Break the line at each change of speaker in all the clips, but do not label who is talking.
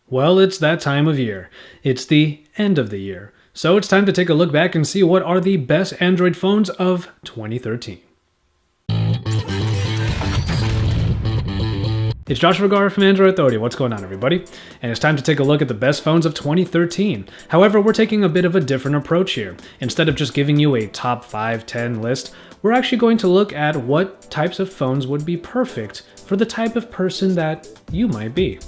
Well, it's that time of year. It's the end of the year. So it's time to take a look back and see what are the best Android phones of 2013. It's Josh Vergara from Android Authority. What's going on, everybody? And it's time to take a look at the best phones of 2013. However, we're taking a bit of a different approach here. Instead of just giving you a top 5, 10 list, we're actually going to look at what types of phones would be perfect for the type of person that you might be.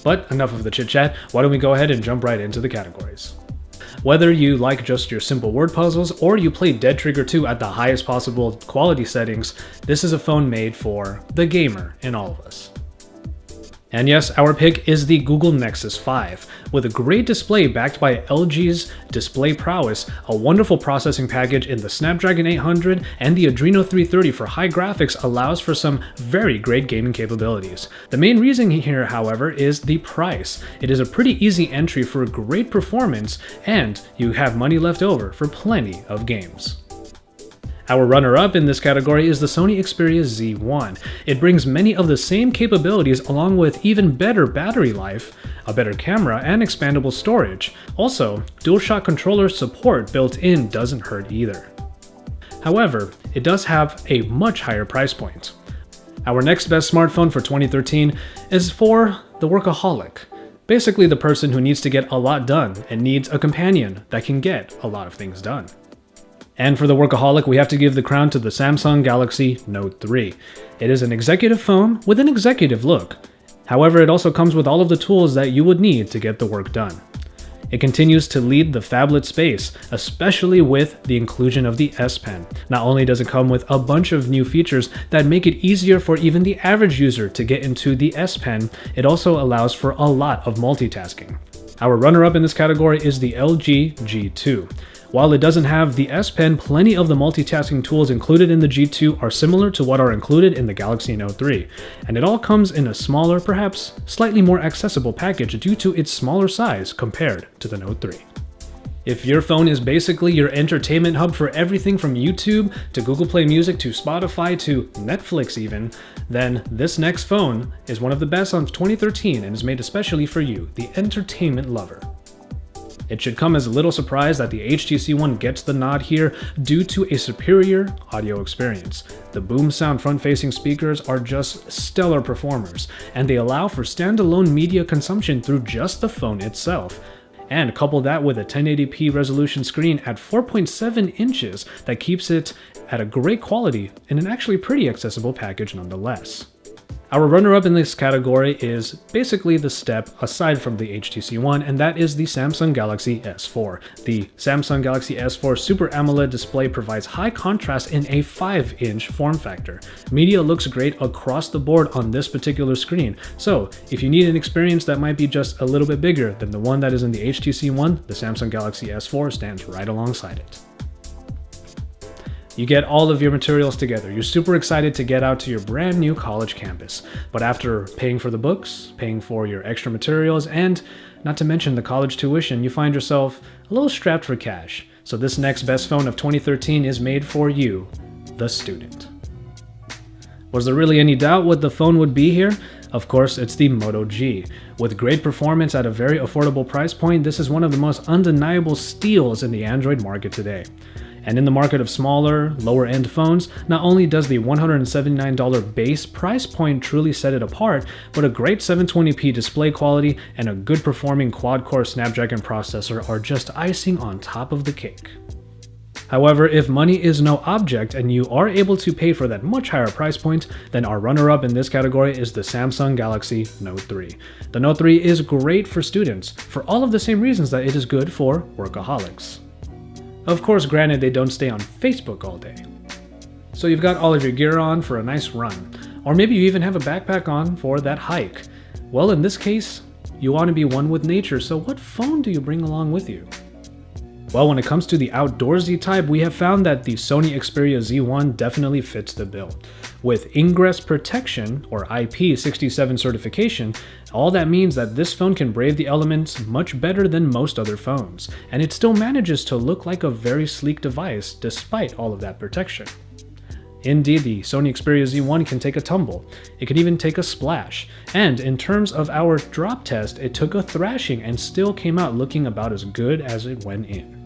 But enough of the chit chat, why don't we go ahead and jump right into the categories. Whether you like just your simple word puzzles or you play Dead Trigger 2 at the highest possible quality settings, this is a phone made for the gamer in all of us. And yes, our pick is the Google Nexus 5. With a great display backed by LG's display prowess, a wonderful processing package in the Snapdragon 800 and the Adreno 330 for high graphics allows for some very great gaming capabilities. The main reason here, however, is the price. It is a pretty easy entry for great performance, and you have money left over for plenty of games. Our runner-up in this category is the Sony Xperia Z1. It brings many of the same capabilities along with even better battery life, a better camera, and expandable storage. Also, DualShock controller support built in doesn't hurt either. However, it does have a much higher price point. Our next best smartphone for 2013 is for the workaholic. Basically the person who needs to get a lot done and needs a companion that can get a lot of things done. And for the workaholic, we have to give the crown to the Samsung Galaxy Note 3. It is an executive phone with an executive look. However, it also comes with all of the tools that you would need to get the work done. It continues to lead the phablet space, especially with the inclusion of the S Pen. Not only does it come with a bunch of new features that make it easier for even the average user to get into the S Pen, it also allows for a lot of multitasking. Our runner-up in this category is the LG G2. While it doesn't have the S Pen, plenty of the multitasking tools included in the G2 are similar to what are included in the Galaxy Note 3, and it all comes in a smaller, perhaps slightly more accessible package due to its smaller size compared to the Note 3. If your phone is basically your entertainment hub for everything from YouTube to Google Play Music to Spotify to Netflix even, then this next phone is one of the best of 2013 and is made especially for you, the entertainment lover. It should come as a little surprise that the HTC One gets the nod here due to a superior audio experience. The boom sound front-facing speakers are just stellar performers, and they allow for standalone media consumption through just the phone itself. And couple that with a 1080p resolution screen at 4.7 inches that keeps it at a great quality in an actually pretty accessible package nonetheless. Our runner-up in this category is basically the step aside from the HTC One, and that is the Samsung Galaxy S4. The Samsung Galaxy S4 Super AMOLED display provides high contrast in a 5-inch form factor. Media looks great across the board on this particular screen, so if you need an experience that might be just a little bit bigger than the one that is in the HTC One, the Samsung Galaxy S4 stands right alongside it. You get all of your materials together. You're super excited to get out to your brand new college campus. But after paying for the books, paying for your extra materials, and not to mention the college tuition, you find yourself a little strapped for cash. So this next best phone of 2013 is made for you, the student. Was there really any doubt what the phone would be here? Of course, it's the Moto G. With great performance at a very affordable price point, this is one of the most undeniable steals in the Android market today. And in the market of smaller, lower-end phones, not only does the $179 base price point truly set it apart, but a great 720p display quality and a good performing quad-core Snapdragon processor are just icing on top of the cake. However, if money is no object and you are able to pay for that much higher price point, then our runner-up in this category is the Samsung Galaxy Note 3. The Note 3 is great for students, for all of the same reasons that it is good for workaholics. Of course, granted, they don't stay on Facebook all day. So you've got all of your gear on for a nice run, or maybe you even have a backpack on for that hike. Well, in this case, you want to be one with nature, so what phone do you bring along with you? Well, when it comes to the outdoorsy type, we have found that the Sony Xperia Z1 definitely fits the bill. With Ingress Protection, or IP67 certification, all that means that this phone can brave the elements much better than most other phones, and it still manages to look like a very sleek device despite all of that protection. Indeed, the Sony Xperia Z1 can take a tumble. It can even take a splash. And in terms of our drop test, it took a thrashing and still came out looking about as good as it went in.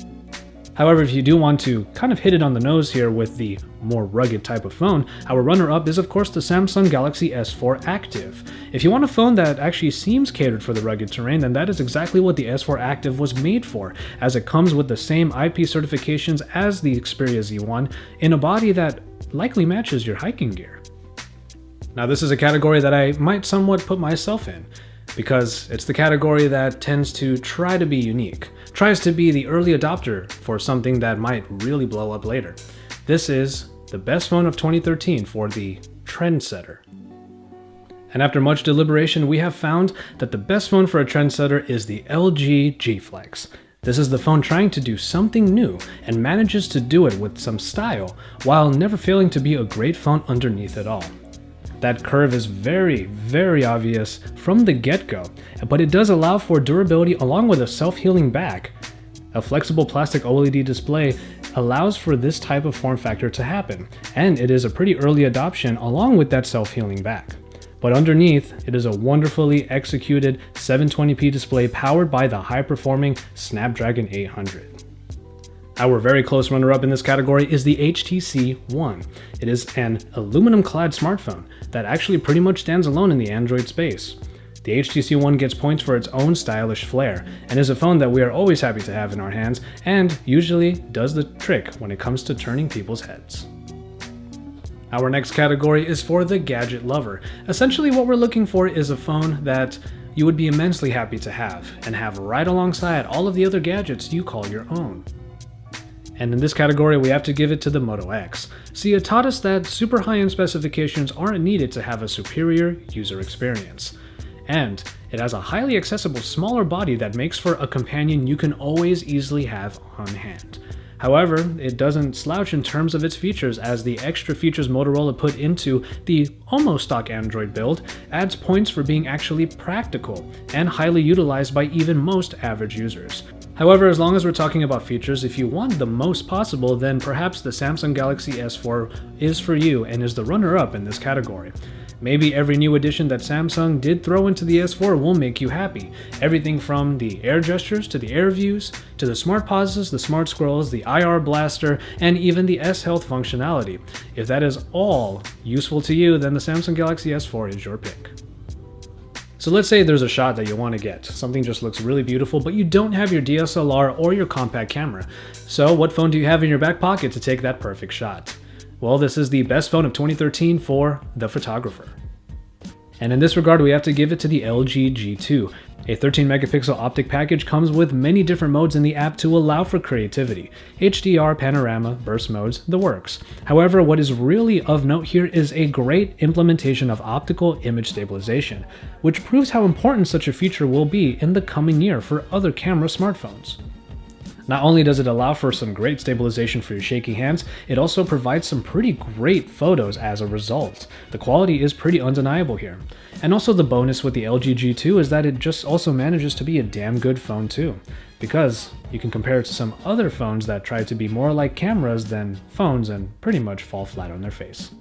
However, if you do want to kind of hit it on the nose here with the more rugged type of phone, our runner-up is of course the Samsung Galaxy S4 Active. If you want a phone that actually seems catered for the rugged terrain, then that is exactly what the S4 Active was made for, as it comes with the same IP certifications as the Xperia Z1 in a body that likely matches your hiking gear. Now this is a category that I might somewhat put myself in, because it's the category that tends to try to be unique, tries to be the early adopter for something that might really blow up later. This is the best phone of 2013 for the trendsetter. And after much deliberation, we have found that the best phone for a trendsetter is the LG G Flex. This is the phone trying to do something new and manages to do it with some style while never failing to be a great phone underneath it all. That curve is very, very obvious from the get-go, but it does allow for durability along with a self-healing back. A flexible plastic OLED display allows for this type of form factor to happen, and it is a pretty early adoption along with that self-healing back. But underneath, it is a wonderfully executed 720p display powered by the high-performing Snapdragon 800. Our very close runner-up in this category is the HTC One. It is an aluminum-clad smartphone that actually pretty much stands alone in the Android space. The HTC One gets points for its own stylish flair, and is a phone that we are always happy to have in our hands, and usually does the trick when it comes to turning people's heads. Our next category is for the gadget lover. Essentially what we're looking for is a phone that you would be immensely happy to have, and have right alongside all of the other gadgets you call your own. And in this category, we have to give it to the Moto X. See, it taught us that super high-end specifications aren't needed to have a superior user experience. And it has a highly accessible smaller body that makes for a companion you can always easily have on hand. However, it doesn't slouch in terms of its features, as the extra features Motorola put into the almost stock Android build adds points for being actually practical and highly utilized by even most average users. However, as long as we're talking about features, if you want the most possible, then perhaps the Samsung Galaxy S4 is for you and is the runner-up in this category. Maybe every new addition that Samsung did throw into the S4 will make you happy. Everything from the air gestures to the air views, to the smart pauses, the smart scrolls, the IR blaster, and even the S-Health functionality. If that is all useful to you, then the Samsung Galaxy S4 is your pick. So let's say there's a shot that you want to get. Something just looks really beautiful, but you don't have your DSLR or your compact camera. So what phone do you have in your back pocket to take that perfect shot? Well, this is the best phone of 2013 for the photographer. And in this regard, we have to give it to the LG G2. A 13 megapixel optic package comes with many different modes in the app to allow for creativity. HDR, panorama, burst modes, the works. However, what is really of note here is a great implementation of optical image stabilization, which proves how important such a feature will be in the coming year for other camera smartphones. Not only does it allow for some great stabilization for your shaky hands, it also provides some pretty great photos as a result. The quality is pretty undeniable here. And also the bonus with the LG G2 is that it just also manages to be a damn good phone too, because you can compare it to some other phones that try to be more like cameras than phones and pretty much fall flat on their face.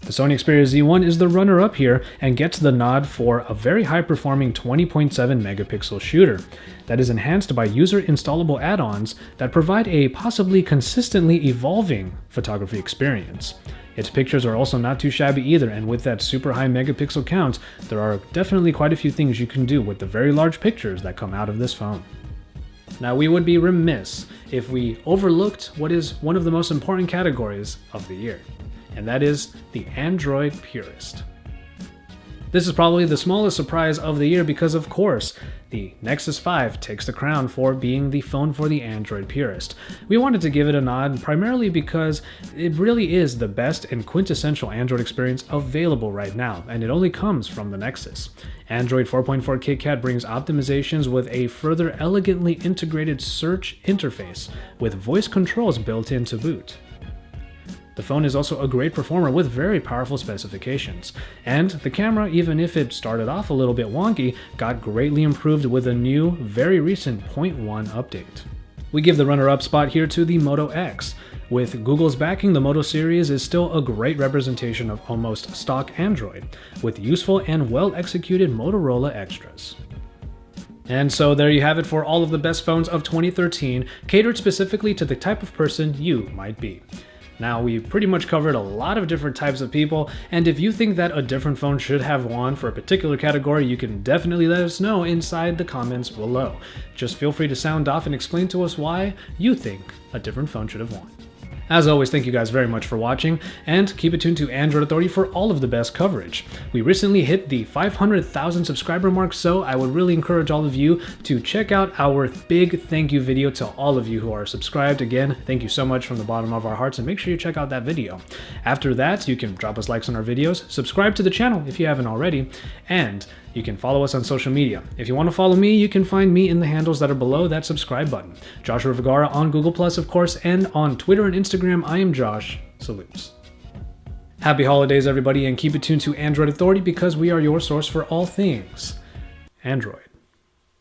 The Sony Xperia Z1 is the runner-up here and gets the nod for a very high-performing 20.7 megapixel shooter that is enhanced by user-installable add-ons that provide a possibly consistently evolving photography experience. Its pictures are also not too shabby either, and with that super high megapixel count, there are definitely quite a few things you can do with the very large pictures that come out of this phone. Now, we would be remiss if we overlooked what is one of the most important categories of the year, and that is the Android purist. This is probably the smallest surprise of the year because, of course, the Nexus 5 takes the crown for being the phone for the Android purist. We wanted to give it a nod primarily because it really is the best and quintessential Android experience available right now, and it only comes from the Nexus. Android 4.4 KitKat brings optimizations with a further elegantly integrated search interface with voice controls built in to boot. The phone is also a great performer with very powerful specifications, and the camera, even if it started off a little bit wonky, got greatly improved with a new, very recent 0.1 update. We give the runner-up spot here to the Moto X. With Google's backing, the Moto series is still a great representation of almost stock Android, with useful and well-executed Motorola extras. And so there you have it for all of the best phones of 2013, catered specifically to the type of person you might be. Now, we pretty much covered a lot of different types of people, and if you think that a different phone should have won for a particular category, you can definitely let us know inside the comments below. Just feel free to sound off and explain to us why you think a different phone should have won. As always, thank you guys very much for watching, and keep it tuned to Android Authority for all of the best coverage. We recently hit the 500,000 subscriber mark, so I would really encourage all of you to check out our big thank you video to all of you who are subscribed. Again, thank you so much from the bottom of our hearts, and make sure you check out that video. After that, you can drop us likes on our videos, subscribe to the channel if you haven't already, and you can follow us on social media. If you want to follow me, you can find me in the handles that are below that subscribe button. Joshua Vergara on Google+, of course, and on Twitter and Instagram, I am Josh. Salutes. Happy holidays, everybody, and keep it tuned to Android Authority because we are your source for all things Android.